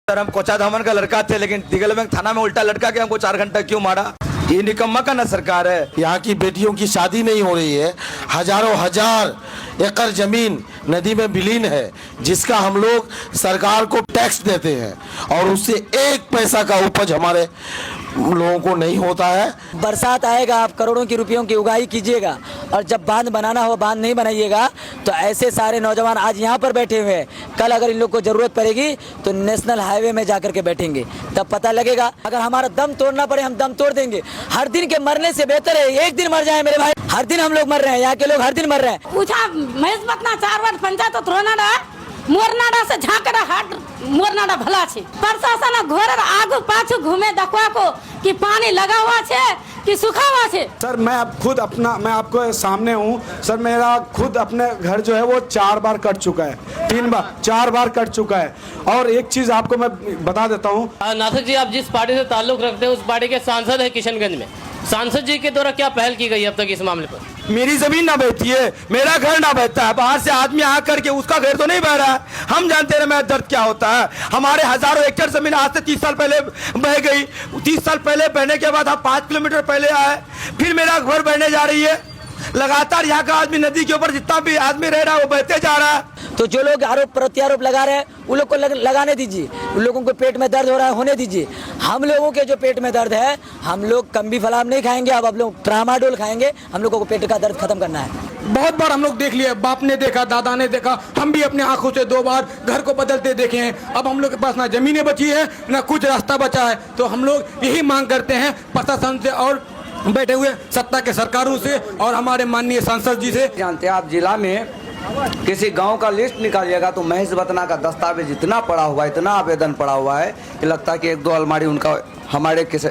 Sir हम कोचा धामन का लड़का थे, लेकिन दिगल में थाना में उल्टा लटका के हमको 4 घंटा क्यों मारा? ये निकम्मा का ना सरकार है। यहाँ की बेटियों की शादी नहीं हो रही है। हजारों हजार एकड़ जमीन नदी में विलीन है, जिसका हम लोग सरकार को टैक्स देते हैं और उससे 1 पैसा का उपज हमारे लोगों को नहीं होता है। बरसात आएगा, आप करोड़ों की रुपयों की उगाही कीजिएगा और जब बांध बनाना हो बांध नहीं बनाइएगा तो ऐसे सारे नौजवान आज यहाँ पर बैठे हुए हैं, कल अगर इन लोग को जरूरत पड़ेगी तो नेशनल हाईवे में जाकर के बैठेंगे, तब पता लगेगा। अगर हमारा दम तोड़ना पड़े हम दम तोड़ देंगे। हर दिन के मरने से बेहतर है एक दिन मर जाए मेरे भाई। हर दिन हम लोग मर रहे हैं, यहाँ के लोग हर दिन मर रहे हैं। पूछा महेश बतना 4 बार पंचायत थ्रोनाडा मोरनाडा से झाकड़ा हाट मोरनाडा भला छे। प्रशासन घर आगू पाछू घूमे देखवा को कि पानी लगा हुआ छे कि सूखा हुआ छे। सर मैं आपको सामने हूँ सर, मेरा खुद अपने घर जो है वो 4 बार कट चुका है, 4 बार कट चुका है। और एक चीज आपको मैं बता देता हूँ, नासिर जी आप जिस पार्टी से ताल्लुक रखते हैं उस पार्टी के सांसद है किशनगंज में, सांसद जी के द्वारा क्या पहल की गई अब तक इस मामले पर? मेरी जमीन ना बहती है, मेरा घर ना बहता है, बाहर से आदमी आ करके उसका घर तो नहीं बह रहा है। हम जानते हैं मेरा दर्द क्या होता है। हमारे हजारों एकड़ जमीन आज से 30 साल पहले बह गई। 30 साल पहले बहने के बाद हम 5 किलोमीटर पहले आए, फिर मेरा घर बहने जा रही है। लगातार यहाँ का आदमी नदी के ऊपर जितना भी आदमी रह रहा है वो बहते जा रहा है। तो जो लोग आरोप प्रत्यारोप लगा रहे हैं उन लोग को लगाने दीजिए, उन लोगों को पेट में दर्द हो रहा है होने दीजिए। हम लोगों के जो पेट में दर्द है, हम लोग कम्बी फलाम नहीं खाएंगे, अब लोग ट्रामाडोल खाएंगे। हम लोगों को पेट का दर्द खत्म करना है। बहुत बार हम लोग देख लिए, बाप ने देखा, दादा ने देखा, हम भी अपने आंखों से 2 बार घर को बदलते देखे हैं। अब हम लोग के पास ना जमीनें बची है ना कुछ रास्ता बचा है, तो हम लोग यही मांग करते हैं प्रशासन से और बैठे हुए सत्ता के सरकारों से और हमारे माननीय सांसद जी से। जानते हैं आप जिला में किसी गांव का लिस्ट निकालिएगा तो महेश बतना का दस्तावेज इतना पड़ा हुआ है, इतना आवेदन पड़ा हुआ है कि लगता है कि 1-2 अलमारी उनका हमारे किसी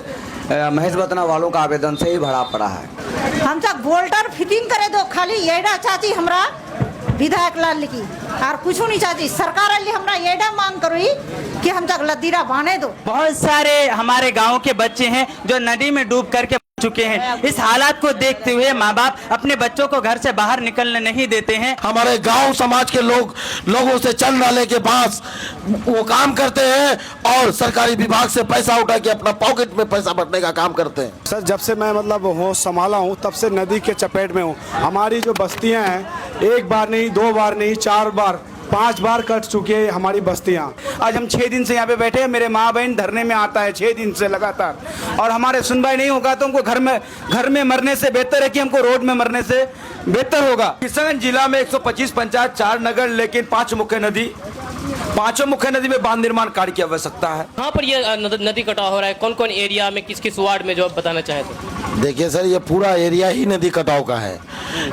महेश बतना वालों का आवेदन से ही भरा पड़ा है। हम तक बोल्टर फिटिंग करे दो, खाली येडा चाची हमरा विधायक लाल की और कुछ नहीं चाची। सरकार अल्ली हमरा येडा मांग करी कि हम तक लदीरा बांधे दो। बहुत सारे हमारे गांव के बच्चे हैं जो नदी में डूब करके चुके हैं। इस हालात को देखते हुए माँ बाप अपने बच्चों को घर से बाहर निकलने नहीं देते हैं। हमारे गांव समाज के लोगों से चंद नाले के पास वो काम करते हैं और सरकारी विभाग से पैसा उठा के अपना पॉकेट में पैसा भरने का काम करते हैं। सर जब से मैं होश संभाला हूँ तब से नदी के चपेट में हूँ। हमारी जो बस्तियाँ हैं 1 बार नहीं, 2 बार नहीं, 4 बार, 5 बार कट चुकी है हमारी बस्तियाँ। आज हम 6 दिन से यहाँ पे बैठे हैं, मेरे माँ बहन धरने में आता है 6 दिन से लगातार, और हमारे सुनवाई नहीं होगा तो हमको घर में मरने से बेहतर है कि हमको रोड में मरने से बेहतर होगा। किशनगंज जिला में 125 पंचायत, 4 नगर, लेकिन 5 मुख्य नदी, 5 मुख्य नदी में बांध निर्माण कार्य की आवश्यकता है। कहाँ पर ये नदी कटाव हो रहा है, कौन कौन एरिया में, किस किस वार्ड में, जो आप बताना चाहें तो? देखिए सर, ये पूरा एरिया ही नदी कटाव का है,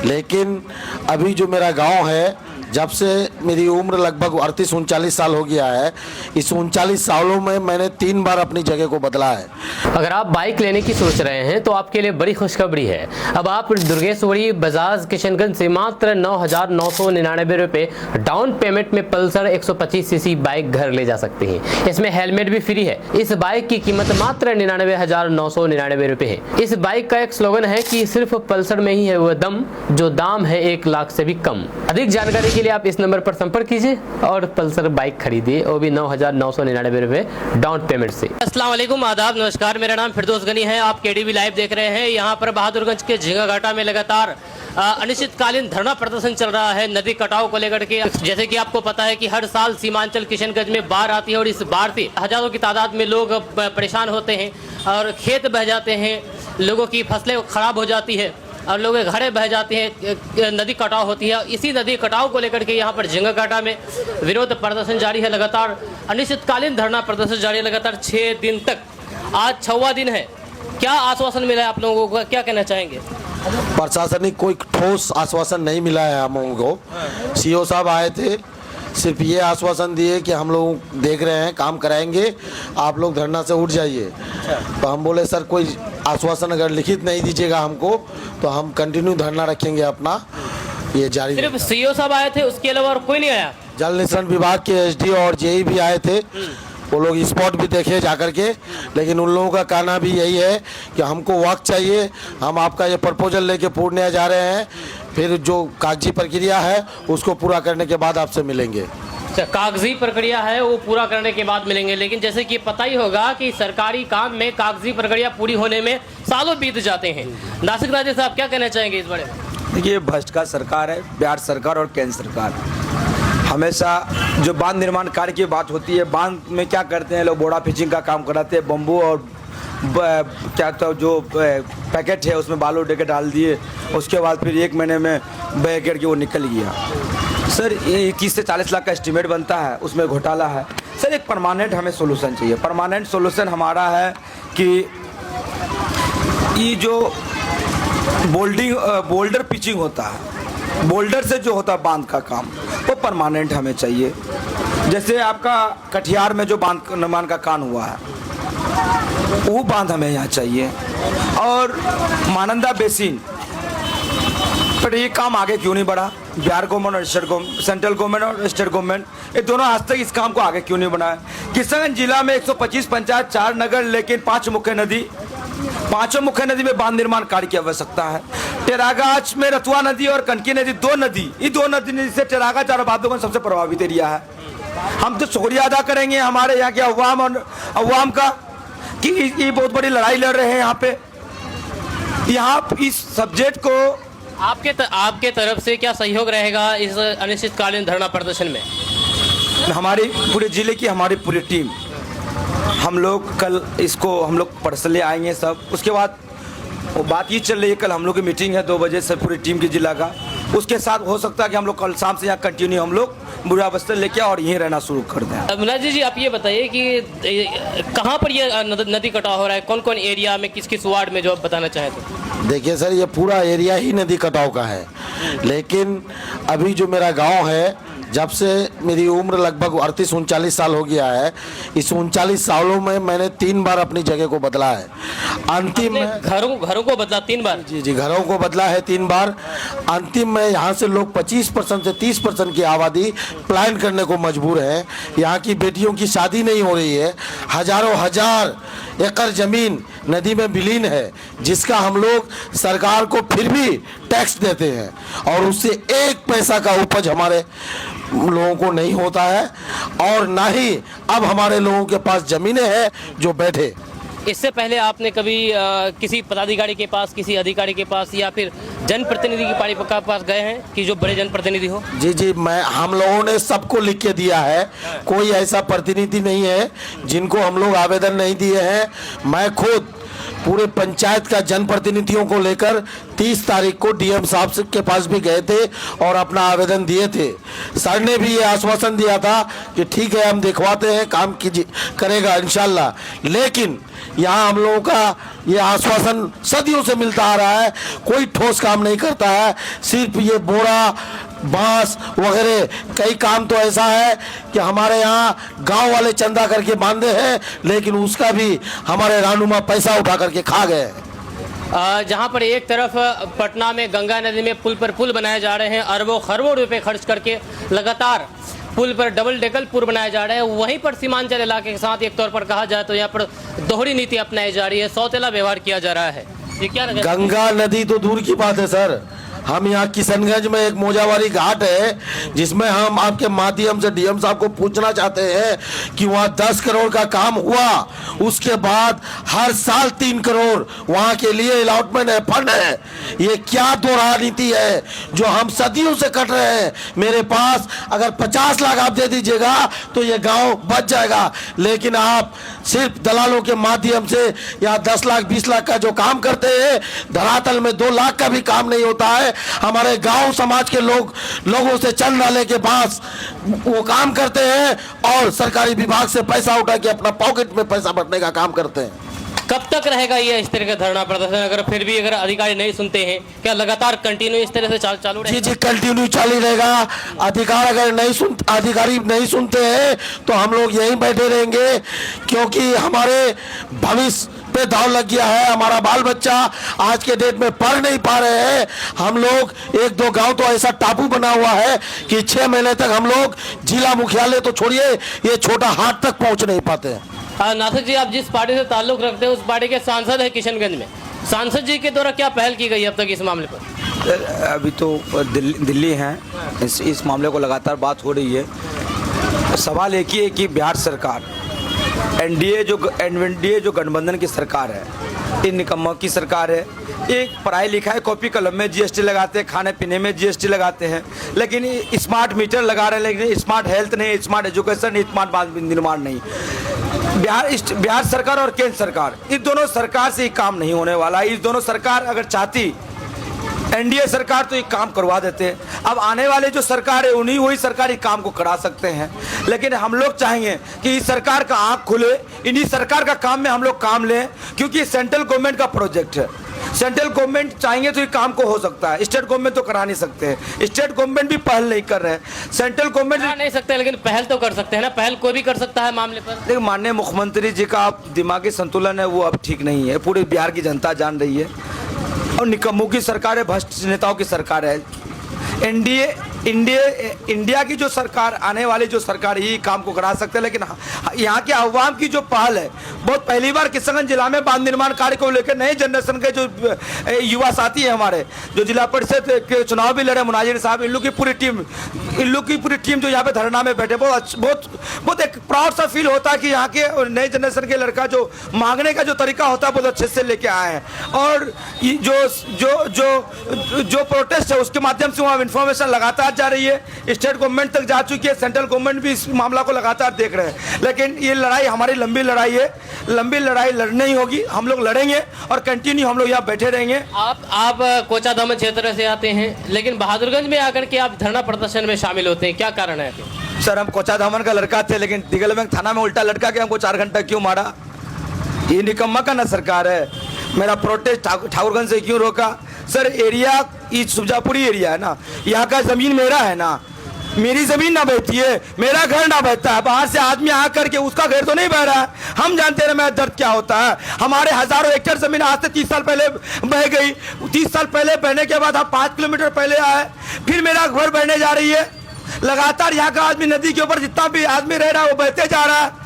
लेकिन अभी जो मेरा गांव है, जब से मेरी उम्र लगभग 38-39 साल हो गया है, इस 39 सालों में मैंने 3 बार अपनी जगह को बदला है। अगर आप बाइक लेने की सोच रहे हैं तो आपके लिए बड़ी खुशखबरी है। अब आप दुर्गेश्वरी बजाज किशनगंज से मात्र 9,999 रुपये डाउन पेमेंट में पल्सर 125 सीसी बाइक घर ले जा सकते हैं। इसमें हेलमेट भी फ्री है। इस बाइक की कीमत मात्र 99,999 रुपये है। इस बाइक का एक स्लोगन है कि सिर्फ पल्सर में ही है वह दम जो दाम है 1 लाख से भी कम। अधिक जानकारी के लिए आप इस नंबर पर संपर्क कीजिए और पल्सर बाइक खरीदिए, वो भी 9,999 रुपये डाउन पेमेंट से। अस्सलाम वालेकुम, आदाब, नमस्कार। मेरा नाम फिरदौस गनी है। आप केडीवी लाइव देख रहे हैं। यहाँ पर बहादुरगंज के झिंगाघाटा में लगातार अनिश्चितकालीन धरना प्रदर्शन चल रहा है नदी कटाव को लेकर के। जैसे कि आपको पता है कि हर साल सीमांचल किशनगंज में बाढ़ आती है और इस बाढ़ से हजारों की तादाद में लोग परेशान होते हैं और खेत बह जाते हैं, लोगों की फसलें खराब हो जाती है और लोग घरें बह जाती हैं, नदी कटाव होती है। इसी नदी कटाव को लेकर के यहाँ पर झिंगाघाटा में विरोध प्रदर्शन जारी है। लगातार अनिश्चितकालीन धरना प्रदर्शन जारी है लगातार 6 दिन तक। आज 6वां दिन है। क्या आश्वासन मिला है आप लोगों को, क्या कहना चाहेंगे? प्रशासनिक कोई ठोस आश्वासन नहीं मिला है हम लोगों को। सीओ साहब आए थे, सिर्फ ये आश्वासन दिए कि हम लोग देख रहे हैं, काम कराएंगे, आप लोग धरना से उठ जाइए। तो हम बोले सर कोई आश्वासन अगर लिखित नहीं दीजिएगा हमको तो हम कंटिन्यू धरना रखेंगे अपना, ये जारी। सिर्फ सीओ साहब आए थे, उसके अलावा और कोई नहीं आया? जल निस्सरण विभाग के एसडीओ और जेई भी आए थे, वो लोग स्पॉट भी देखे जाकर के, लेकिन उन लोगों का कहना भी यही है कि हमको वक्त चाहिए, हम आपका ये प्रपोजल लेके पूर्णिया जा रहे हैं, फिर जो कागजी प्रक्रिया है उसको पूरा करने के बाद आपसे मिलेंगे। अच्छा, कागजी प्रक्रिया है वो पूरा करने के बाद मिलेंगे, लेकिन जैसे कि पता ही होगा कि सरकारी काम में कागजी प्रक्रिया पूरी होने में सालों बीत जाते हैं। नासिक राजे साहब क्या कहना चाहेंगे इस बारे में? देखिए, भ्रष्ट का सरकार है, बिहार सरकार और केंद्र सरकार। हमेशा जो बांध निर्माण कार्य की बात होती है, बांध में क्या करते हैं लोग, बोड़ा फिचिंग का काम कराते हैं, बम्बू और क्या तो जो पैकेट है उसमें बालू डे के डाल दिए, उसके बाद फिर 1 महीने में बह करके वो निकल गया। सर, ये 30 से 40 लाख का एस्टीमेट बनता है, उसमें घोटाला है। सर, एक परमानेंट हमें सोल्यूशन चाहिए। परमानेंट सोल्यूशन हमारा है कि ये जो बोल्डर पिचिंग होता है, बोल्डर से जो होता है बांध का काम, वो परमानेंट हमें चाहिए। जैसे आपका कटिहार में जो बांध निर्माण का काम हुआ है, वो बांध हमें यहाँ चाहिए। और महानंदा बेसिन पर ये काम आगे क्यों नहीं बढ़ा? बिहार गवर्नमेंट और सेंट्रल गवर्नमेंट और स्टेट गवर्नमेंट, ये दोनों आज तक इस काम को आगे क्यों नहीं बढ़ाया? किशनगंज जिला में 125 पंचायत, 4 नगर, लेकिन 5 मुख्य नदी, 5 मुख्य नदी में बांध निर्माण कार्य की आवश्यकता है। टेरागाछ में रतुआ नदी और कनकी नदी, 2 नदी, ये 2 नदी से टेरागाछ और बांधवगंज सबसे प्रभावित एरिया है। हम तो शुक्रिया अदा करेंगे हमारे यहाँ के अवाम का कि ये बहुत बड़ी लड़ाई लड़ रहे हैं यहाँ पे। यहाँ इस सब्जेक्ट को आपके तरफ से क्या सहयोग रहेगा इस अनिश्चितकालीन धरना प्रदर्शन में? हमारी पूरे जिले की हमारी पूरी टीम, हम लोग कल इसको हम लोग पर्सनली आएंगे सब। उसके बाद वो बात ये चल रही है, कल हम लोग की मीटिंग है 2 बजे से पूरी टीम की जिला का। उसके साथ हो सकता है कि हम लोग कल शाम से यहाँ कंटिन्यू हम लोग बुरा बस्तर लेके और यहीं रहना शुरू कर दें। मुलाजी जी, आप ये बताइए कि कहाँ पर ये नदी कटाव हो रहा है, कौन कौन एरिया में, किस किस वार्ड में, जो आप बताना चाहें तो? देखिए सर, ये पूरा एरिया ही नदी कटाव का है, लेकिन अभी जो मेरा गांव है, जब से मेरी उम्र लगभग 38-39 साल हो गया है, इस 39 सालों में मैंने 3 बार अपनी जगह को बदला है। अंतिम में घरों को बदला 3 बार? जी, घरों को बदला है 3 बार। अंतिम में यहाँ से लोग 25% से 30% की आबादी प्लान करने को मजबूर है। यहाँ की बेटियों की शादी नहीं हो रही है। हजारों हजार एकड़ जमीन नदी में विलीन है, जिसका हम लोग सरकार को फिर भी टैक्स देते हैं और उससे 1 पैसा का उपज हमारे लोगों को नहीं होता है, और ना ही अब हमारे लोगों के पास जमीनें हैं जो बैठे। इससे पहले आपने कभी किसी पदाधिकारी के पास, किसी अधिकारी के पास या फिर जनप्रतिनिधि के पास गए हैं कि जो बड़े जनप्रतिनिधि हो? जी, हम लोगों ने सबको लिख के दिया है। कोई ऐसा प्रतिनिधि नहीं है जिनको हम लोग आवेदन नहीं दिए हैं। मैं खुद पूरे पंचायत का जनप्रतिनिधियों को लेकर 30 तारीख को डीएम साहब के पास भी गए थे और अपना आवेदन दिए थे। सर ने भी ये आश्वासन दिया था कि ठीक है, हम दिखवाते हैं, काम कीजिए, करेगा इंशाल्लाह। लेकिन यहाँ हम लोगों का ये आश्वासन सदियों से मिलता आ रहा है, कोई ठोस काम नहीं करता है। सिर्फ ये बोरा, बांस वगैरह कई काम तो ऐसा है कि हमारे यहाँ गांव वाले चंदा करके बांधे हैं, लेकिन उसका भी हमारे रहनुमा पैसा उठा करके खा गए। जहाँ पर एक तरफ पटना में गंगा नदी में पुल पर पुल बनाए जा रहे हैं, अरबों खरबों रुपए खर्च करके लगातार पुल पर डबल डेकल पुल बनाया जा रहा है, वहीं पर सीमांचल इलाके के साथ एक तौर पर कहा जाए तो यहाँ पर दोहरी नीति अपनाई जा रही है, सौतेला व्यवहार किया जा रहा है। ये क्या लगा? गंगा नदी तो दूर की बात है सर, हम यहाँ किशनगंज में एक मोजावारी घाट है, जिसमें हम आपके माध्यम से डीएम साहब को पूछना चाहते हैं कि वहाँ 10 करोड़ का काम हुआ, उसके बाद हर साल 3 करोड़ वहाँ के लिए अलॉटमेंट है, फंड है। ये क्या दोहरा नीति है जो हम सदियों से कट रहे हैं? मेरे पास अगर 50 लाख आप दे दीजिएगा तो ये गांव बच जाएगा, लेकिन आप सिर्फ दलालों के माध्यम से या 10 लाख 20 लाख का जो काम करते हैं, धरातल में 2 लाख का भी काम नहीं होता है। हमारे गांव समाज के लोगों से चंद डाले के पास वो काम करते हैं और सरकारी विभाग से पैसा उठा के अपना पॉकेट में पैसा भरने का काम करते हैं। कब तक रहेगा ये इस तरह का धरना प्रदर्शन? अगर फिर भी अगर अधिकारी नहीं सुनते हैं, क्या लगातार कंटिन्यू इस तरह से चालू रहेगा? जी, कंटिन्यू चालू रहेगा। अधिकारी नहीं सुनते हैं तो हम लोग यहीं बैठे रहेंगे, क्योंकि हमारे भविष्य पे दाव लग गया है। हमारा बाल बच्चा आज के डेट में पढ़ नहीं पा रहे हैं। हम लोग 1-2 गांव तो ऐसा टापू बना हुआ है कि 6 महीने तक हम लोग जिला मुख्यालय तो छोड़िए, ये छोटा हाट तक पहुंच नहीं पाते हैं। नासिक जी, आप जिस पार्टी से ताल्लुक रखते हैं उस पार्टी के सांसद है किशनगंज में, सांसद जी के द्वारा क्या पहल की गई अब तक इस मामले पर? अभी तो दिल्ली हैं, इस मामले को लगातार बात हो रही है। सवाल एक ही है कि बिहार सरकार एनडीए जो गठबंधन की सरकार है, ये निकम्मों की सरकार है। एक पढ़ाई लिखाई कॉपी कलम में जीएसटी लगाते हैं, खाने पीने में जीएसटी लगाते हैं, लेकिन स्मार्ट मीटर लगा रहे हैं, लेकिन स्मार्ट हेल्थ नहीं, स्मार्ट एजुकेशन नहीं, स्मार्ट बांध निर्माण नहीं। बिहार सरकार और केंद्र सरकार, इस दोनों सरकार से ये काम नहीं होने वाला है। इस दोनों सरकार अगर चाहती एनडीए सरकार तो ये काम करवा देते हैं। अब आने वाले जो सरकार है उन्हीं वही सरकार ये काम को करा सकते हैं, लेकिन हम लोग चाहेंगे कि इस सरकार का आंख खुले, इन्हीं सरकार का काम में हम लोग काम लें, क्योंकि ये सेंट्रल गवर्नमेंट का प्रोजेक्ट है। सेंट्रल गवर्नमेंट चाहेंगे तो ये काम को हो सकता है, स्टेट गवर्नमेंट तो करा नहीं सकते हैं। स्टेट गवर्नमेंट भी पहल नहीं कर रहे हैं, सेंट्रल गवर्नमेंट नहीं सकते, लेकिन पहल तो कर सकते हैं ना। पहल कोई भी कर सकता है मामले पर। देखिए, माननीय मुख्यमंत्री जी का दिमागी संतुलन है वो अब ठीक नहीं है, पूरे बिहार की जनता जान रही है। और निकम्मों की सरकार है, भ्रष्ट नेताओं की सरकार है। इंडिया की जो सरकार, आने वाली जो सरकार ही काम को करा सकते हैं, लेकिन यहाँ के अवाम की जो पहल है, बहुत पहली बार किशनगंज जिला में बांध निर्माण कार्य को लेकर नए जनरेशन के जो युवा साथी हैं हमारे, जो जिला परिषद के चुनाव भी लड़े, मुनाजिर साहब, इन लोग की पूरी टीम जो यहाँ पे धरना में बैठे, बहुत एक प्राउड सा फील होता है कि यहाँ के नए जनरेशन के लड़का जो मांगने का जो तरीका होता है बहुत अच्छे से लेके आए हैं। और जो प्रोटेस्ट है उसके माध्यम से वहाँ इन्फॉर्मेशन लगातार जा रही है, स्टेट गवर्नमेंट तक जा चुकी है, सेंट्रल गवर्नमेंट भी इस मामला को लगातार देख रहे हैं। लेकिन ये लड़ाई हमारी लंबी लड़ाई है, लंबी लड़ाई लड़नी ही होगी, हम लोग लड़ेंगे और कंटिन्यू हम लोग यहाँ बैठे रहेंगे। आप कोचाधामन क्षेत्र से आते हैं, लेकिन बहादुरगंज में आकर के आप धरना प्रदर्शन में शामिल होते हैं, क्या कारण है? सर, हम कोचाधामन का लड़का थे, लेकिन दिगलबैंक थाना में उल्टा लटका के हमको 4 घंटा क्यों मारा? ये निकम्मा का ना सरकार है। मेरा प्रोटेस्ट ठाकुरगंज से क्यों रोका? सर, एरिया ये सुजापुरी एरिया है ना, यहाँ का जमीन मेरा है ना, मेरी जमीन ना बहती है, मेरा घर ना बहता है, बाहर से आदमी आ करके उसका घर तो नहीं बह रहा है। हम जानते हैं मेरा दर्द क्या होता है। हमारे हजारों एकड़ जमीन आज से 30 साल पहले बह गई। 30 साल पहले बहने के बाद हम 5 किलोमीटर पहले आए, फिर मेरा घर बहने जा रही है। लगातार यहाँ का आदमी, नदी के ऊपर जितना भी आदमी रह रहा है वो बहते जा रहा है।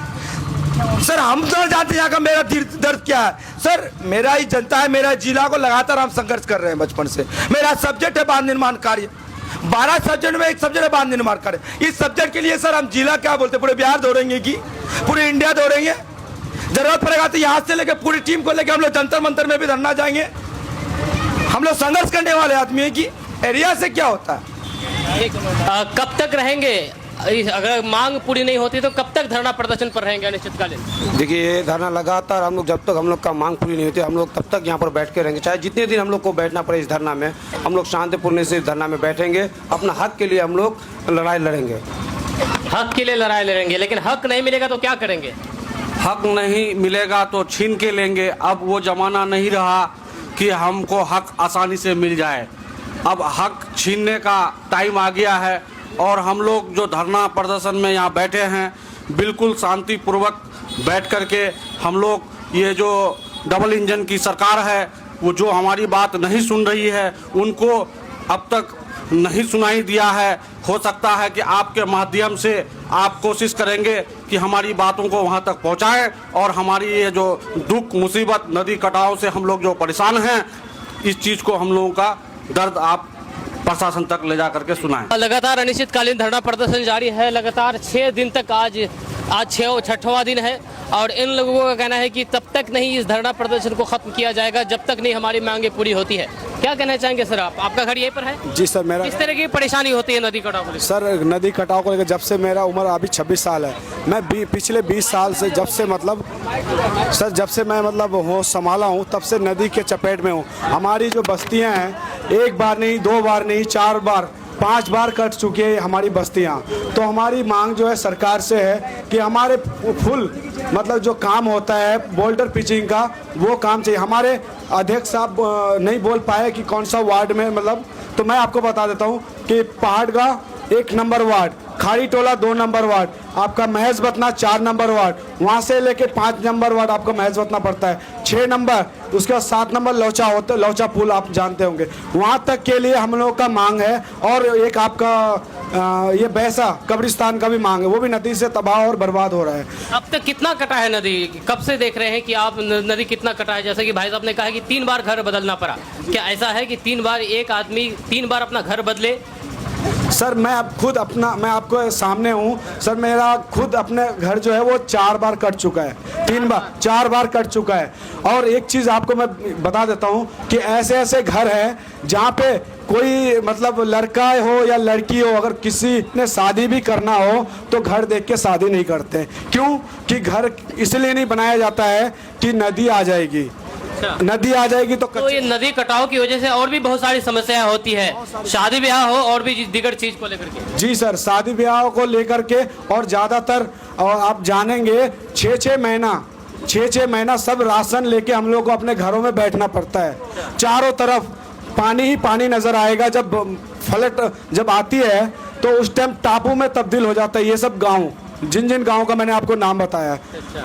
सर, हम तो जानते हैं यहाँ का मेरा दर्द क्या है। सर, मेरा ही जनता है, मेरा जिला को लगातार हम संघर्ष कर रहे हैं बचपन से। मेरा सब्जेक्ट है बांध निर्माण कार्य, 12 सब्जेक्ट में एक सब्जेक्ट है बांध निर्माण कार्य। इस सब्जेक्ट के लिए सर हम जिला क्या बोलते, पूरे बिहार दौड़ेंगे कि पूरे इंडिया दौड़ेंगे? जरूरत पड़ेगा तो यहाँ से लेकर पूरी टीम को लेकर हम लोग जंतर मंतर में भी धरना जाएंगे। हम लोग संघर्ष करने वाले आदमी है कि एरिया से क्या होता है। कब तक रहेंगे? अगर मांग पूरी नहीं होती तो कब तक धरना प्रदर्शन पर रहेंगे अनिश्चितकालीन? देखिए, ये धरना लगातार हम लोग, जब तक हम लोग का मांग पूरी नहीं होती, हम लोग तब तक यहाँ पर बैठ के रहेंगे। चाहे जितने दिन हम लोग को बैठना पड़े इस धरना में, हम लोग शांतिपूर्ण से इस धरना में बैठेंगे। अपना हक के लिए हम लोग लड़ाई लड़ेंगे। हक के लिए लड़ाई लड़ेंगे, लेकिन हक नहीं मिलेगा तो क्या करेंगे? हक नहीं मिलेगा तो छीन के लेंगे। अब वो जमाना नहीं रहा कि हमको हक आसानी से मिल जाए। अब हक छीनने का टाइम आ गया है। और हम लोग जो धरना प्रदर्शन में यहाँ बैठे हैं, बिल्कुल शांतिपूर्वक बैठ करके हम लोग, ये जो डबल इंजन की सरकार है, वो जो हमारी बात नहीं सुन रही है, उनको अब तक नहीं सुनाई दिया है। हो सकता है कि आपके माध्यम से आप कोशिश करेंगे कि हमारी बातों को वहाँ तक पहुँचाएं और हमारी ये जो दुख मुसीबत, नदी कटाव से हम लोग जो परेशान हैं, इस चीज़ को, हम लोगों का दर्द आप प्रशासन तक ले जा करके सुनाएं। लगातार अनिश्चितकालीन धरना प्रदर्शन जारी है। लगातार 6 दिन तक, आज 6वां दिन है और इन लोगों का कहना है कि तब तक नहीं इस धरना प्रदर्शन को खत्म किया जाएगा जब तक नहीं हमारी मांगे पूरी होती है। क्या कहना चाहेंगे सर आप? आपका घर यहीं पर है? जी सर, मेरा किस तरह की परेशानी होती है नदी कटाव को लेकर? सर, नदी कटाव को लेकर जब से मेरा उम्र अभी 26 साल है, मैं पिछले 20 साल से जब से मैं होश संभाला हूँ, तब से नदी के चपेट में हूँ। हमारी जो बस्तियाँ हैं, 1 बार नहीं, 2 बार नहीं, 4 बार, 5 बार कट चुकी है हमारी बस्तियाँ। तो हमारी मांग जो है सरकार से है कि हमारे फुल जो काम होता है बोल्डर पिचिंग का, वो काम चाहिए। हमारे अध्यक्ष साहब नहीं बोल पाए कि कौन सा वार्ड में, तो मैं आपको बता देता हूँ कि पहाड़गा 1 नंबर वार्ड, खाड़ी टोला 2 नंबर वार्ड, आपका महज बतना 4 नंबर वार्ड, वहाँ से लेके 5 नंबर वार्ड आपका महज बतना पड़ता है, 6 नंबर, उसके बाद 7 नंबर लौचा होता है, लौचा पुल आप जानते होंगे, वहाँ तक के लिए हम लोगों का मांग है। और एक आपका ये बैसा कब्रिस्तान का भी मांग है, वो भी नदी से तबाह और बर्बाद हो रहा है। अब तक कितना कटा है नदी? कब से देख रहे हैं कि आप नदी कितना कटा है? जैसे कि भाई साहब ने कहा कि 3 बार घर बदलना पड़ा, क्या ऐसा है कि 3 बार एक आदमी 3 बार अपना घर बदले? सर मैं अब खुद मैं आपको सामने हूँ सर, मेरा खुद अपने घर जो है वो 4 बार कट चुका है, 4 बार कट चुका है। और एक चीज़ आपको मैं बता देता हूँ कि ऐसे ऐसे घर हैं जहाँ पे कोई मतलब लड़का हो या लड़की हो, अगर किसी ने शादी भी करना हो तो घर देख के शादी नहीं करते। क्यों कि घर इसलिए नहीं बनाया जाता है कि नदी आ जाएगी, नदी आ जाएगी तो ये नदी कटाव की वजह से और भी बहुत सारी समस्याएं होती है, शादी ब्याह हो और भी दीगर चीज को लेकर के। जी सर, शादी ब्याह को लेकर के और ज़्यादातर आप जानेंगे 6-6 महीना सब राशन लेके हम लोग को अपने घरों में बैठना पड़ता है। चारों तरफ पानी ही पानी नजर आएगा। जब फ्लड जब आती है तो उस टाइम टापू में तब्दील हो जाता है ये सब गाँव, जिन गाँव का मैंने आपको नाम बताया।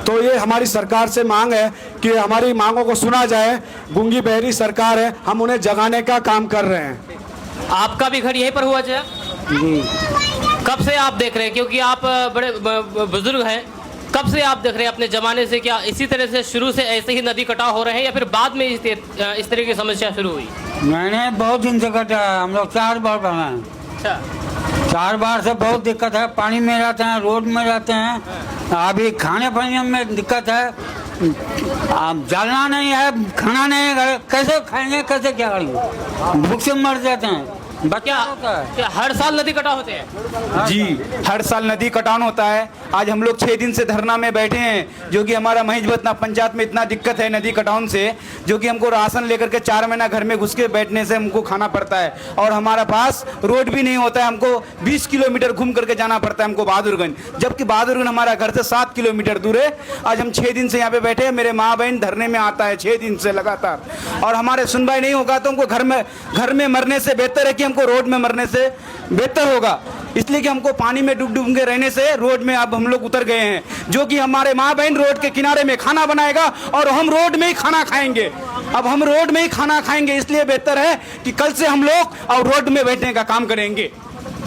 तो ये हमारी सरकार से मांग है कि हमारी मांगों को सुना जाए। गूंगी बहरी सरकार है, हम उन्हें जगाने का काम कर रहे हैं। आपका भी घर यहीं पर हुआ चाचा? कब से आप देख रहे हैं, क्योंकि आप बड़े बुजुर्ग हैं, कब से आप देख रहे हैं अपने जमाने से? क्या इसी तरह से शुरू से ऐसे ही नदी कटाव हो रहे हैं या फिर बाद में इस तरह की समस्या शुरू हुई? मैंने बहुत दिन से कटा है, हम लोग 4 बार बना है। अच्छा, 4 बार से बहुत दिक्कत है, पानी में रहते हैं, रोड में रहते हैं, अभी खाने पानी में दिक्कत है, अब जलना नहीं है, खाना नहीं है, कैसे खाएंगे, कैसे क्या करेंगे, भूख से मर जाते हैं। क्या हर साल नदी कटाव होते हैं? जी, हर साल नदी कटान होता है। आज हम लोग 6 दिन से धरना में बैठे हैं, जो कि हमारा महेशवतना पंचायत में इतना दिक्कत है नदी कटान से, जो कि हमको राशन लेकर के 4 महीना घर में घुस के बैठने से हमको खाना पड़ता है। और हमारा पास रोड भी नहीं होता है, हमको 20 किलोमीटर घूम करके जाना पड़ता है हमको बहादुरगंज, जबकि बहादुरगंज हमारा घर से 7 किलोमीटर दूर है। आज हम 6 दिन से यहाँ पे बैठे हैं, मेरे माँ बहन धरने में आता है 6 दिन से लगातार, और हमारे सुनवाई नहीं होगा तो हमको घर में मरने से बेहतर है कि हमको रोड में मरने से बेहतर होगा। इसलिए कि हमको पानी में डूब के रहने से रोड में अब हम लोग उतर गए हैं, जो कि हमारे माँ बहन रोड के किनारे में खाना बनाएगा और हम रोड में ही खाना खाएंगे। अब हम रोड में ही खाना खाएंगे, इसलिए बेहतर है कि कल से हम लोग और रोड में बैठने का काम करेंगे।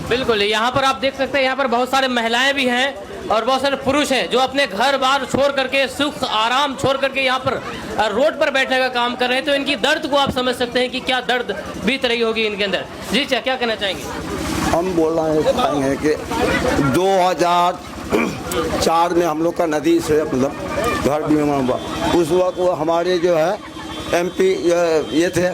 बिल्कुल, यहाँ पर आप देख सकते हैं, यहाँ पर बहुत सारे महिलाएं भी हैं और बहुत सारे पुरुष हैं जो अपने घर बार छोड़ करके, सुख आराम छोड़ करके यहाँ पर रोड पर बैठने का काम कर रहे हैं। तो इनकी दर्द को आप समझ सकते हैं कि क्या दर्द बीत रही होगी इनके अंदर। जी क्या कहना चाहेंगे? हम बोल रहे हैं कि 2004 में हम लोग का नदी से मतलब घर बीमा हुआ। उस वक्त वो हमारे जो है MP ये थे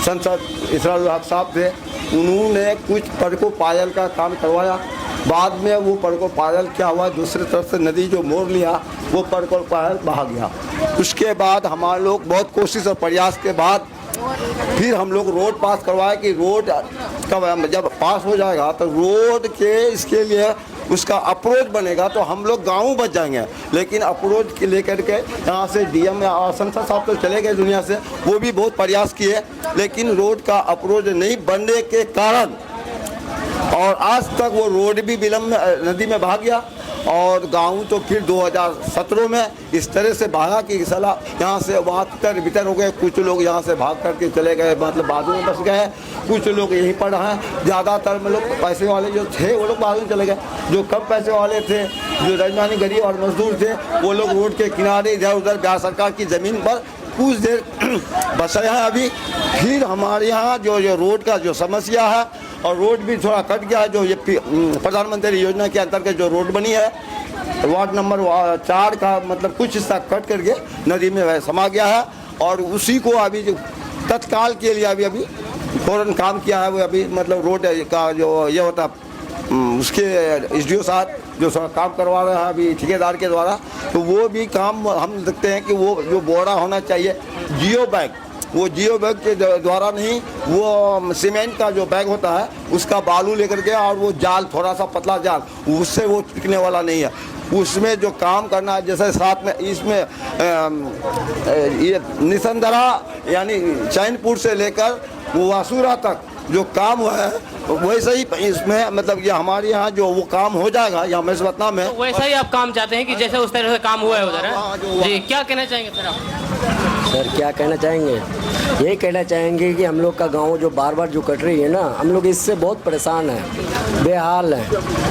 संसद इसराइल साहब थे, उन्होंने कुछ पड़को पायल का काम करवाया। बाद में वो पड़को पायल क्या हुआ, दूसरी तरफ से नदी जो मोड़ लिया वो पड़को पायल बहा गया। उसके बाद हमारे लोग बहुत कोशिश और प्रयास के बाद फिर हम लोग रोड पास करवाए कि रोड का जब पास हो जाएगा तो रोड के इसके लिए उसका अप्रोच बनेगा तो हम लोग गाँव बच जाएंगे। लेकिन अप्रोच के लेकर के यहाँ से DM या संसद साहब तो चले गए दुनिया से, वो भी बहुत प्रयास किए, लेकिन रोड का अप्रोच नहीं बनने के कारण और आज तक वो रोड भी विलम्ब नदी में भाग गया। और गाँव तो फिर 2017 में इस तरह से भागा कि साला यहाँ से वहाँ बितर हो गए। कुछ लोग यहाँ से भाग करके चले गए, मतलब बाजू में बस गए, कुछ लोग यहीं पर हैं। ज़्यादातर में लोग पैसे वाले जो थे वो लोग बाजू में चले गए, जो कम पैसे वाले थे, जो राजधानी गरीब और मजदूर थे, वो लोग रोड के किनारे इधर उधर बिहार सरकार की ज़मीन पर कुछ देर बसे हैं। अभी फिर हमारे यहाँ जो रोड का जो समस्या है और रोड भी थोड़ा कट गया है, जो ये प्रधानमंत्री योजना के अंतर्गत जो रोड बनी है वार्ड नंबर 4 का मतलब कुछ हिस्सा कट करके नदी में समा गया है। और उसी को अभी जो तत्काल के लिए अभी फौरन काम किया है, वो अभी मतलब रोड का जो ये होता उसके SDO साहब जो काम करवा रहे हैं अभी ठेकेदार के द्वारा, तो वो भी काम हम देखते हैं कि वो जो बोरा होना चाहिए जियो बैग, वो जियो बैग के द्वारा नहीं, वो सीमेंट का जो बैग होता है उसका बालू लेकर के और वो जाल थोड़ा सा पतला जाल, उससे वो टिकने वाला नहीं है। उसमें जो काम करना है, जैसे साथ में इसमें ये निसंदरा यानी चैनपुर से लेकर वो वासुरा तक जो काम हुआ है वैसे ही इसमें मतलब ये हमारे यहाँ जो वो काम हो जाएगा यहाँ महेशवतना में, तो वैसा ही आप काम चाहते हैं कि जैसे उस तरह से काम हुआ है उधर है? जी क्या कहना चाहेंगे सर आप? सर क्या कहना चाहेंगे, यही कहना चाहेंगे कि हम लोग का गांव जो बार बार जो कट रही है ना, हम लोग इससे बहुत परेशान हैं, बेहाल हैं।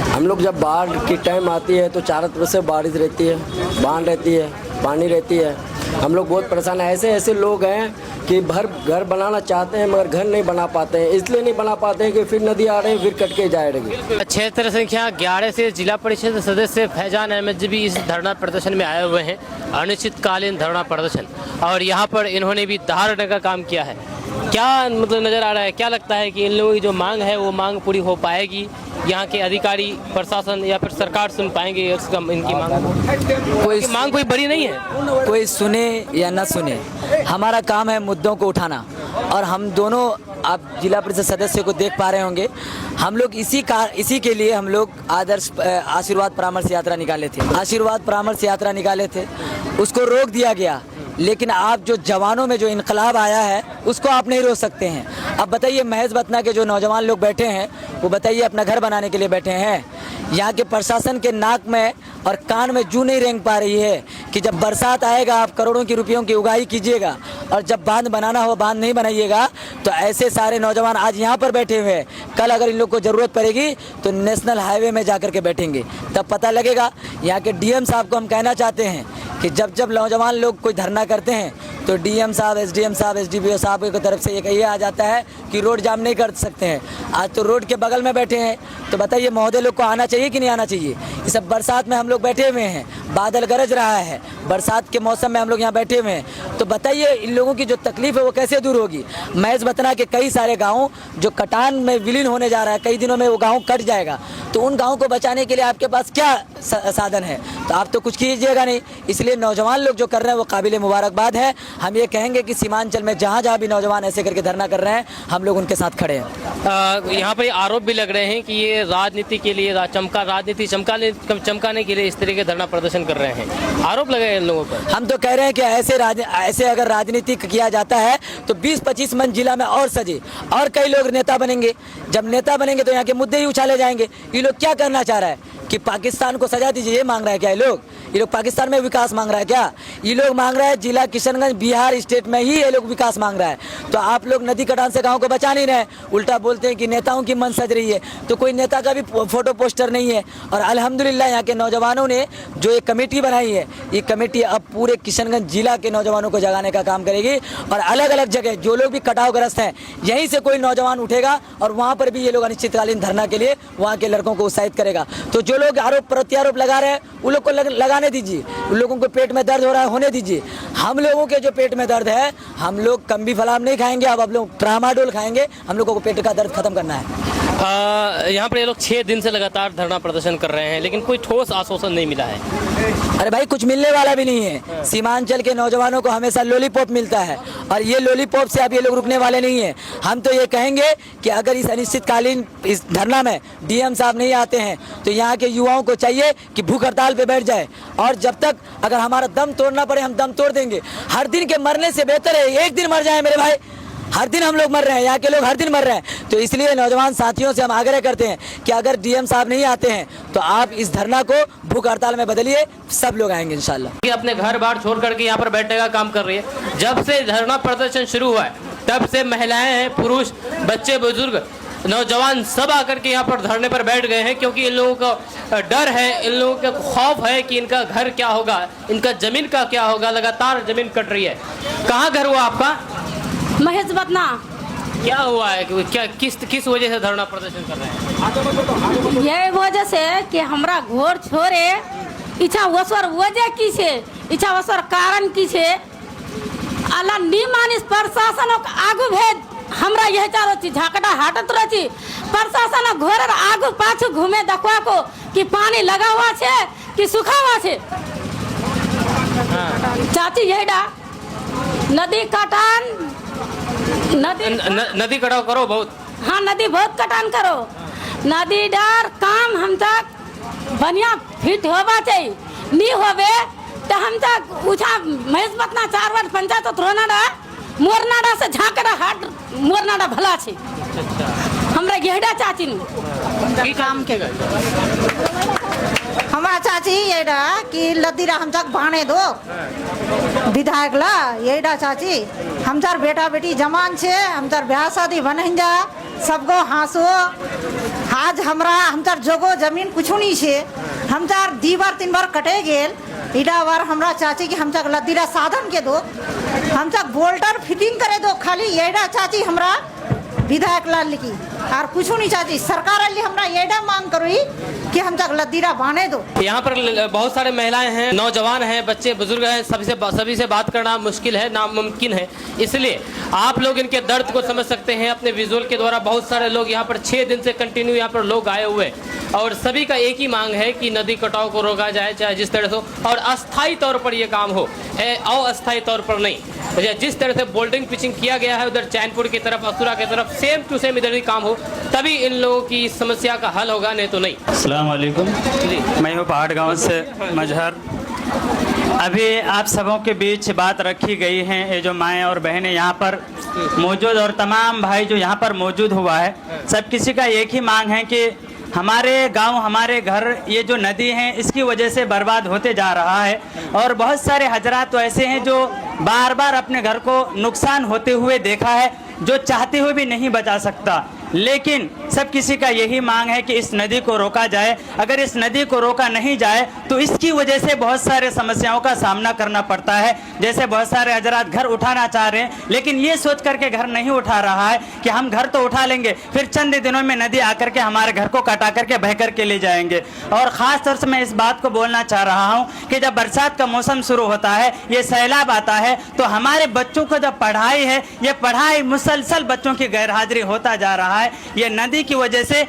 हम लोग जब बाढ़ की टाइम आती है तो चारों तरफ से बारिश रहती है, बाढ़ रहती है, पानी रहती है, हम लोग बहुत परेशान हैं। ऐसे ऐसे लोग हैं कि घर बनाना चाहते हैं मगर घर नहीं बना पाते हैं, इसलिए नहीं बना पाते हैं कि फिर नदी आ रही है फिर कट के जा रही है। क्षेत्र संख्या 11 से जिला परिषद सदस्य फैजान अहमद भी इस धरना प्रदर्शन में आए हुए हैं, अनिश्चितकालीन धरना प्रदर्शन, और यहाँ पर इन्होंने भी धारणा का काम किया है। क्या मतलब नज़र आ रहा है, क्या लगता है कि इन लोगों की जो मांग है वो मांग पूरी हो पाएगी? यहाँ के अधिकारी, प्रशासन या फिर सरकार सुन पाएंगे इनकी मांग? मांग कोई बड़ी नहीं है, कोई सुने या न सुने, हमारा काम है मुद्दों को उठाना। और हम दोनों, आप जिला परिषद सदस्य को देख पा रहे होंगे, हम लोग इसी के लिए हम लोग आदर्श आशीर्वाद परामर्श यात्रा निकाले थे। आशीर्वाद परामर्श यात्रा निकाले थे, उसको रोक दिया गया। लेकिन आप जो जवानों में जो इनकलाब आया है उसको आप नहीं रोक सकते हैं। अब बताइए, महेश बतना के जो नौजवान लोग बैठे हैं वो बताइए अपना घर बनाने के लिए बैठे हैं। यहाँ के प्रशासन के नाक में और कान में जू नहीं रेंग पा रही है कि जब बरसात आएगा आप करोड़ों की रुपयों की उगाही कीजिएगा और जब बांध बनाना हो बांध नहीं बनाइएगा। तो ऐसे सारे नौजवान आज यहाँ पर बैठे हुए हैं, कल अगर इन लोग को ज़रूरत पड़ेगी तो नेशनल हाईवे में जाकर के बैठेंगे, तब पता लगेगा। यहाँ के डीएम साहब को हम कहना चाहते हैं कि जब जब नौजवान लोग कोई धरना करते हैं तो डीएम साहब, एसडीएम साहब, एसडीपीओ साहब की तरफ से ये आ जाता है कि रोड जाम नहीं कर सकते हैं। आज तो रोड के बगल में बैठे हैं, तो बताइए महोदय लोग को आना चाहिए कि नहीं आना चाहिए? ये सब बरसात में हम लोग बैठे हुए हैं, बादल गरज रहा है, बरसात के मौसम में हम लोग यहाँ बैठे हुए हैं, तो बताइए इन लोगों की जो तकलीफ है वो कैसे दूर होगी? महेश बतना के कई सारे गाँव जो कटान में विलीन होने जा रहा है, कई दिनों में वो गाँव कट जाएगा, तो उन गाँव को बचाने के लिए आपके पास क्या साधन है? तो आप तो कुछ कीजिएगा नहीं। इसलिए नौजवान लोग जो कर रहे हैं वो काबिल मुबारकबाद है। हम ये कहेंगे कि सीमांचल में जहाँ जहाँ भी नौजवान ऐसे करके धरना कर रहे हैं हम लोग उनके साथ खड़े हैं। यहाँ पर आरोप भी लग रहे हैं कि ये राजनीति के लिए राजनीति चमकाने के लिए इस तरह के धरना प्रदर्शन कर रहे हैं, आरोप लगे हैं इन लोगों पर। हम तो कह रहे हैं कि ऐसे अगर राजनीति किया जाता है तो 20-25 मन जिला में और सजे और कई लोग नेता बनेंगे। जब नेता बनेंगे तो यहाँ के मुद्दे ही उछाले जाएंगे। ये लोग क्या करना चाह रहा है कि पाकिस्तान को सजा दीजिए, ये मांग रहा है क्या? ये लोग पाकिस्तान में विकास मांग रहा है क्या? ये लोग मांग रहा है जिला किशनगंज बिहार स्टेट में ही ये लोग विकास मांग रहा है। तो आप लोग नदी कटान से गांव को बचा नहीं रहे, उल्टा बोलते हैं कि नेताओं की मन सज रही है। तो कोई नेता का भी फोटो पोस्टर नहीं है। और अल्हम्दुलिल्लाह यहाँ के नौजवानों ने जो एक कमेटी बनाई है, ये कमेटी अब पूरे किशनगंज जिला के नौजवानों को जगाने का काम करेगी। और अलग अलग जगह जो लोग भी कटावग्रस्त हैं यहीं से कोई नौजवान उठेगा और वहाँ पर भी ये लोग अनिश्चितकालीन धरना के लिए वहाँ के लड़कों को उत्साहित करेगा। तो जो लोग आरोप प्रत्यारोप लगा रहे हैं उन लोग को लगाने दीजिए, उन लोगों को पेट में दर्द हो रहा है होने दीजिए। हम लोगों के जो पेट में दर्द है, हम लोग कम्बी फलाम नहीं खाएंगे, अब लोग ट्रामाडोल खाएंगे। हम लोगों को पेट का दर्द खत्म करना है। यहाँ पर ये लोग 6 दिन से लगातार धरना प्रदर्शन कर रहे हैं लेकिन कोई ठोस आश्वासन नहीं मिला है। अरे भाई कुछ मिलने वाला भी नहीं है। सीमांचल के नौजवानों को हमेशा लॉलीपॉप मिलता है और ये लॉलीपॉप से अब ये लोग रुकने वाले नहीं है। हम तो ये कहेंगे कि अगर इस अनिश्चितकालीन इस धरना में डीएम साहब नहीं आते हैं तो यहाँ के युवाओं को चाहिए कि भूख हड़ताल पे बैठ जाए और जब तक अगर हमारा दम तोड़ना पड़े हम दम तोड़ देंगे। हर दिन के मरने से बेहतर है एक दिन मर जाए मेरे भाई। हर दिन हम लोग मर रहे हैं, यहाँ के लोग हर दिन मर रहे हैं। तो इसलिए नौजवान साथियों से हम आग्रह करते हैं कि अगर डीएम साहब नहीं आते हैं तो आप इस धरना को भूख हड़ताल में बदलिए, सब लोग आएंगे इंशाल्लाह। ये अपने घर बार छोड़ करके यहाँ पर बैठने का काम कर रही है। जब से धरना प्रदर्शन शुरू हुआ है तब से महिलाएं हैं, पुरुष, बच्चे, बुजुर्ग, नौजवान सब आकर के यहाँ पर धरने पर बैठ गए हैं क्योंकि इन लोगों का डर है, इन लोगों का खौफ है कि इनका घर क्या होगा, इनका जमीन का क्या होगा। लगातार जमीन कट रही है। कहाँ घर हुआ आपका? महेश बतना। क्या हुआ है, क्या किस वजह से धरना प्रदर्शन कर रहे हैं? ये वजह से कि हमरा घोर छोड़े इच्छा वसर वजह की छे, इच्छा वसर कारण की छे। अल्लाह नी मानिस प्रशासन आगू भेज हमरा यह चारो चीज झाकटा हटत रही। प्रशासन घोर आगू पाछू घूमे देखवा को कि पानी लगा हुआ छे कि सूखा हुआ छे। चाची यही डा नदी कटान नदी कटाव करो बहुत। हाँ नदी बहुत कटान करो। नदी डार काम हम तक बढ़िया फिट होगा चाहिए, नहीं होवे तो हम तक उछा महेश बतना 4 वार्ड पंचायत थ्रोनाडा मोरनाडा से झाकड़ा हाट मोरनाडा भला छे। हमरा गेहड़ा चाची नु काम के हमारा चाची येडा कि लदीरा हम तक भाने दो विधायक ला येडा चाची हम तार बेटा बेटी जमान छे, हम तार ब्याह शादी बनहिन जा सबको हाँसो। आज हमरा हम तार जोगो जमीन कुछ नहीं छे, हम तार 2 बार 3 बार कटे गेल इडा बार हमरा चाची कि हम तक लदीरा साधन के दो, हम तक बोल्टर फिटिंग करे दो, खाली येडा चाची हमरा विधायक लाल लिखी और कुछ नहीं चाची सरकार अल्ली हमरा येडा मांग करोई कि हम तक लदीरा बांधे दो। यहाँ पर बहुत सारे महिलाएं हैं, नौजवान हैं, बच्चे बुजुर्ग हैं, सभी से बात करना मुश्किल है, नामुमकिन है। इसलिए आप लोग इनके दर्द को समझ सकते हैं अपने विजुअल के द्वारा। बहुत सारे लोग यहाँ पर 6 दिन से कंटिन्यू यहाँ पर लोग आए हुए और सभी का एक ही मांग है कि नदी कटाव को रोका जाए, चाहे जिस तरह से हो, और अस्थायी तौर पर ये काम हो, अस्थायी तौर पर नहीं। जिस तरह से बोल्डिंग पिचिंग किया गया है उधर चैनपुर की तरफ, असुरा की तरफ, सेम टू सेम इधर ही काम हो, तभी इन लोगों की समस्या का हल होगा, नहीं तो नहीं। अस्सलाम वालेकुम, मैं हूँ पहाड़ गांव से मजहर। अभी आप सबों के बीच बात रखी गई है, ये जो माएँ और बहनें यहाँ पर मौजूद और तमाम भाई जो यहाँ पर मौजूद हुआ है, सब किसी का एक ही मांग है कि हमारे गांव, हमारे घर, ये जो नदी है इसकी वजह से बर्बाद होते जा रहा है। और बहुत सारे हजरात तो ऐसे हैं जो बार बार अपने घर को नुकसान होते हुए देखा है, जो चाहते हुए भी नहीं बचा सकता। लेकिन सब किसी का यही मांग है कि इस नदी को रोका जाए। अगर इस नदी को रोका नहीं जाए तो इसकी वजह से बहुत सारे समस्याओं का सामना करना पड़ता है। जैसे बहुत सारे हजरात घर उठाना चाह रहे हैं लेकिन ये सोच करके घर नहीं उठा रहा है कि हम घर तो उठा लेंगे, फिर चंद दिनों में नदी आकर के हमारे घर को कटा करके बह करके ले जाएंगे। और ख़ास तौर से मैं इस बात को बोलना चाह रहा हूँ कि जब बरसात का मौसम शुरू होता है, ये सैलाब आता है, तो हमारे बच्चों को जब पढ़ाई है, ये पढ़ाई मुसलसल बच्चों की गैरहाजिरी होता जा रहा है। ये नदी की वजह से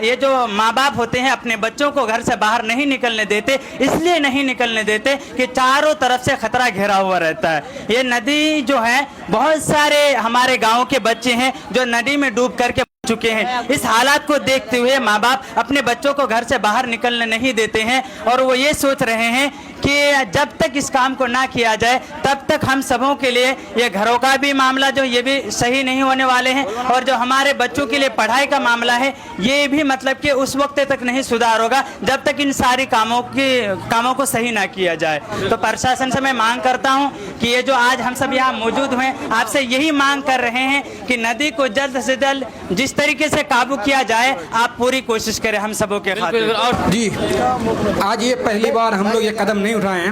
ये जो माँ बाप होते हैं अपने बच्चों को घर से बाहर नहीं निकलने देते, इसलिए नहीं निकलने देते कि चारों तरफ से खतरा घेरा हुआ रहता है। ये नदी जो है, बहुत सारे हमारे गांव के बच्चे हैं जो नदी में डूब करके चुके हैं। इस हालात को देखते हुए माँ बाप अपने बच्चों को घर से बाहर निकलने नहीं देते हैं और वो ये सोच रहे हैं कि जब तक इस काम को ना किया जाए तब तक हम सबों के लिए ये घरों का भी मामला जो ये भी सही नहीं होने वाले हैं, और जो हमारे बच्चों के लिए पढ़ाई का मामला है ये भी मतलब कि उस वक्त तक नहीं सुधार होगा जब तक इन सारी कामों को सही ना किया जाए। तो प्रशासन से मैं मांग करता हूँ कि ये जो आज हम सब यहाँ मौजूद हैं, आपसे यही मांग कर रहे हैं कि नदी को जल्द से जल्द जिस तरीके से काबू किया जाए आप पूरी कोशिश करें हम सबों के खातिर। जी, आज ये पहली बार हम लोग ये कदम नहीं उठाए हैं,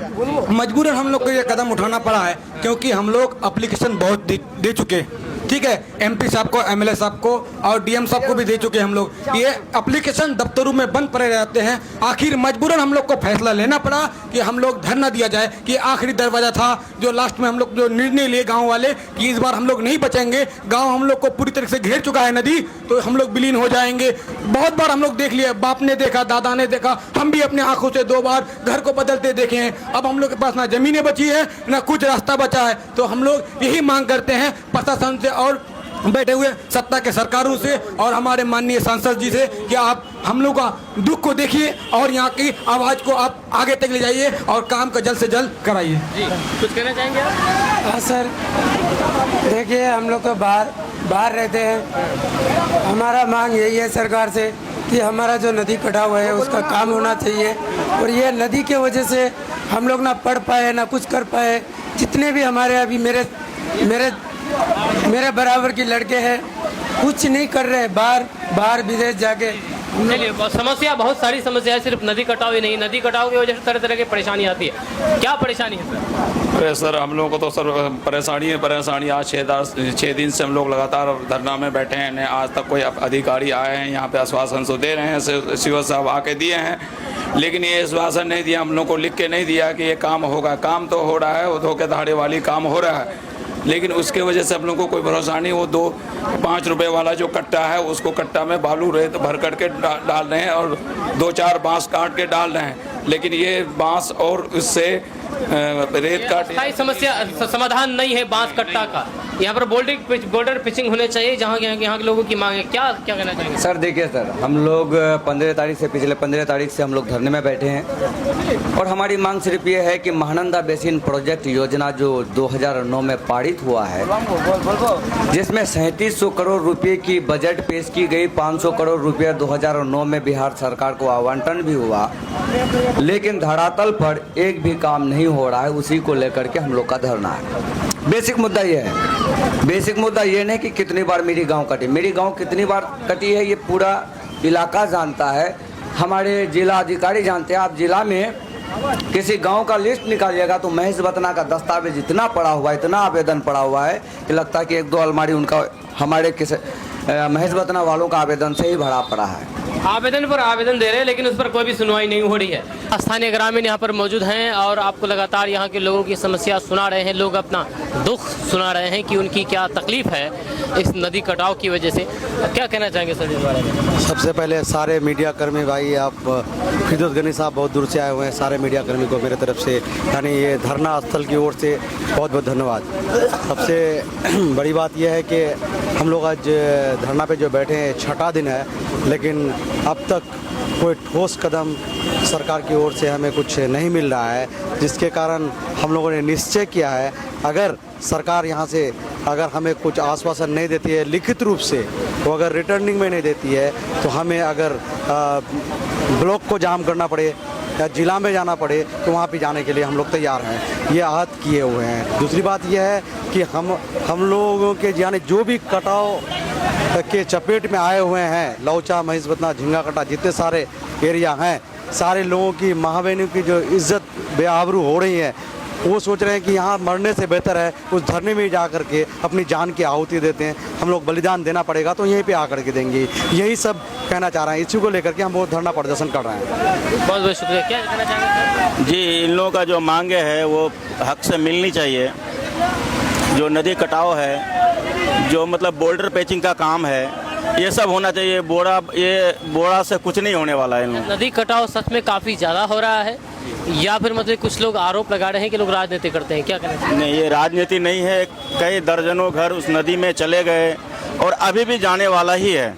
मजबूरन हम लोग को ये कदम उठाना पड़ा है क्योंकि हम लोग एप्लीकेशन बहुत दे चुके हैं। ठीक है, एमपी साहब को, एमएलए साहब को और डीएम साहब को भी दे चुके हैं हम लोग। ये एप्लीकेशन दफ्तरों में बंद पड़े रहते हैं। आखिर मजबूरन हम लोग को फैसला लेना पड़ा कि हम लोग धरना दिया जाए, कि आखिरी दरवाजा था जो लास्ट में हम लोग जो निर्णय लिए गांव वाले कि इस बार हम लोग नहीं बचेंगे, गांव हम लोग को पूरी तरह से घेर चुका है नदी, तो हम लोग विलीन हो जाएंगे। बहुत बार हम लोग देख लिए, बाप ने देखा, दादा ने देखा, हम भी अपने आंखों से 2 बार घर को बदलते देखे हैं। अब हम लोग के पास ना जमीनें बची है ना कुछ रास्ता बचा है, तो हम लोग यही मांग करते हैं प्रशासन से और बैठे हुए सत्ता के सरकारों से और हमारे माननीय सांसद जी से कि आप हम लोग का दुख को देखिए और यहाँ की आवाज़ को आप आगे तक ले जाइए और काम को जल्द से जल्द कराइए। जी, कुछ कहना चाहेंगे आप? हाँ सर, देखिए हम लोग तो बाहर रहते हैं, हमारा मांग यही है सरकार से कि हमारा जो नदी कटा हुआ है उसका काम होना चाहिए। और ये नदी के वजह से हम लोग ना पढ़ पाए ना कुछ कर पाए। जितने भी हमारे अभी मेरे बराबर के लड़के हैं कुछ नहीं कर रहे, बाहर विदेश जाके। चलिए, समस्या बहुत सारी समस्या है, सिर्फ नदी कटाव ही नहीं, नदी कटाव की वजह से तरह तरह की परेशानी आती है। क्या परेशानी है सर? अरे सर, हम लोगों को तो सर परेशानी आज 6 दिन से हम लोग लगातार धरना में बैठे हैं। आज तक कोई अधिकारी आए हैं यहाँ पे आश्वासन तो दे रहे हैं, सीओ साहब आके दिए हैं, लेकिन ये आश्वासन नहीं दिया, हम लोग को लिख के नहीं दिया कि ये काम होगा। काम तो हो रहा है, वो धोखेधाड़ी वाली काम हो रहा है, लेकिन उसके वजह से हम लोग को कोई भरोसा नहीं। वो 2-5 रुपए वाला जो कट्टा है उसको कट्टा में बालू रेत भर करके डाल रहे हैं और 2-4 बांस काट के डाल रहे हैं, लेकिन ये बांस और उससे रेत काट समस्या समाधान नहीं है बांस कट्टा का। यहाँ पर बोल्डर पिचिंग होने चाहिए जहाँ यहाँ के लोगों की मांग है। क्या कहना चाहेंगे सर? देखिए सर, हम लोग 15 तारीख से, पिछले 15 तारीख से हम लोग धरने में बैठे हैं और हमारी मांग सिर्फ ये है कि महानंदा बेसिन प्रोजेक्ट योजना जो 2009 में पारित हुआ है, जिसमें 3700 करोड़ रुपए की बजट पेश की गई, 500 करोड़ रुपया 2009 में बिहार सरकार को आवंटन भी हुआ, लेकिन धरातल पर एक भी काम नहीं हो रहा है। उसी को लेकर के हम लोग का धरना है। बेसिक मुद्दा ये है, बेसिक मुद्दा ये नहीं कि कितनी बार मेरी गांव कटी, मेरी गांव कितनी बार कटी है ये पूरा इलाका जानता है, हमारे जिला अधिकारी जानते हैं। आप जिला में किसी गांव का लिस्ट निकालिएगा तो महज वतना का दस्तावेज इतना पड़ा हुआ है, इतना आवेदन पड़ा हुआ है कि लगता है कि 1-2 अलमारी उनका हमारे किसी महज वतना वालों का आवेदन से ही भरा पड़ा है। आवेदन पर आवेदन दे रहे हैं लेकिन उस पर कोई भी सुनवाई नहीं हो रही है। स्थानीय ग्रामीण यहाँ पर मौजूद हैं और आपको लगातार यहाँ के लोगों की समस्या सुना रहे हैं। लोग अपना दुख सुना रहे हैं कि उनकी क्या तकलीफ है इस नदी कटाव की वजह से। क्या कहना चाहेंगे सर इस बारे में? सबसे पहले सारे मीडिया कर्मी भाई, आप फिरदौस गनी साहब बहुत दूर से आए हुए हैं, सारे मीडिया कर्मी को मेरे तरफ से यानी ये धरना स्थल की ओर से बहुत बहुत धन्यवाद। सबसे बड़ी बात यह है कि हम लोग आज धरना पे जो बैठे हैं 6ठा दिन है, लेकिन अब तक कोई ठोस कदम सरकार की ओर से हमें कुछ नहीं मिल रहा है, जिसके कारण हम लोगों ने निश्चय किया है अगर सरकार यहाँ से अगर हमें कुछ आश्वासन नहीं देती है लिखित रूप से, तो अगर रिटर्निंग में नहीं देती है तो हमें अगर ब्लॉक को जाम करना पड़े या जिला में जाना पड़े तो वहाँ पे जाने के लिए हम लोग तैयार हैं, ये आहत किए हुए हैं। दूसरी बात यह है कि हम लोगों के यानी जो भी कटाव के चपेट में आए हुए हैं, लौचा, महिषवतना, झिंगाकटा, जितने सारे एरिया हैं, सारे लोगों की माँ बहनों की जो इज्जत बेआबरू हो रही है, वो सोच रहे हैं कि यहाँ मरने से बेहतर है उस धरने में जा कर के अपनी जान की आहुति देते हैं। हम लोग बलिदान देना पड़ेगा तो यहीं पे आकर के देंगे, यही सब कहना चाह रहे हैं। इसी को लेकर के हम बहुत धरना प्रदर्शन कर रहे हैं। बहुत बहुत शुक्रिया। क्या कहना चाहेंगे? जी, इन लोगों का जो मांगे है वो हक से मिलनी चाहिए। जो नदी कटाव है, जो मतलब बोल्डर पैचिंग का काम है, ये सब होना चाहिए। बोरा से कुछ नहीं होने वाला है। नदी कटाव सच में काफ़ी ज़्यादा हो रहा है या फिर मतलब कुछ लोग आरोप लगा रहे हैं कि लोग राजनीति करते हैं? क्या कहना चाहिए? नहीं, ये राजनीति नहीं है। कई दर्जनों घर उस नदी में चले गए और अभी भी जाने वाला ही है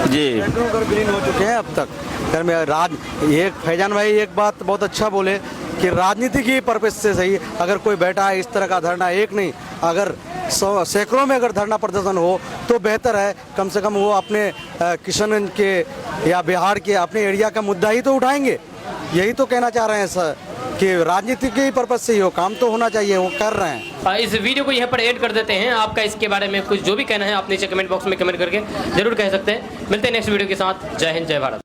जी। विलीन हो चुके हैं अब तक घर में। एक फैजान भाई एक बात बहुत अच्छा बोले कि राजनीति की पर्पस से सही, अगर कोई बैठा है इस तरह का धरना, एक नहीं अगर सैकड़ों में अगर धरना प्रदर्शन हो तो बेहतर है। कम से कम वो अपने किशनगंज के या बिहार के अपने एरिया का मुद्दा ही तो उठाएंगे। यही तो कहना चाह रहे हैं सर कि राजनीति के पर्पज से ही हो, काम तो होना चाहिए, वो कर रहे हैं। इस वीडियो को यहाँ पर ऐड कर देते हैं। आपका इसके बारे में कुछ जो भी कहना है आप नीचे कमेंट बॉक्स में कमेंट करके जरूर कह सकते हैं। मिलते हैं नेक्स्ट वीडियो के साथ। जय हिंद, जय भारत।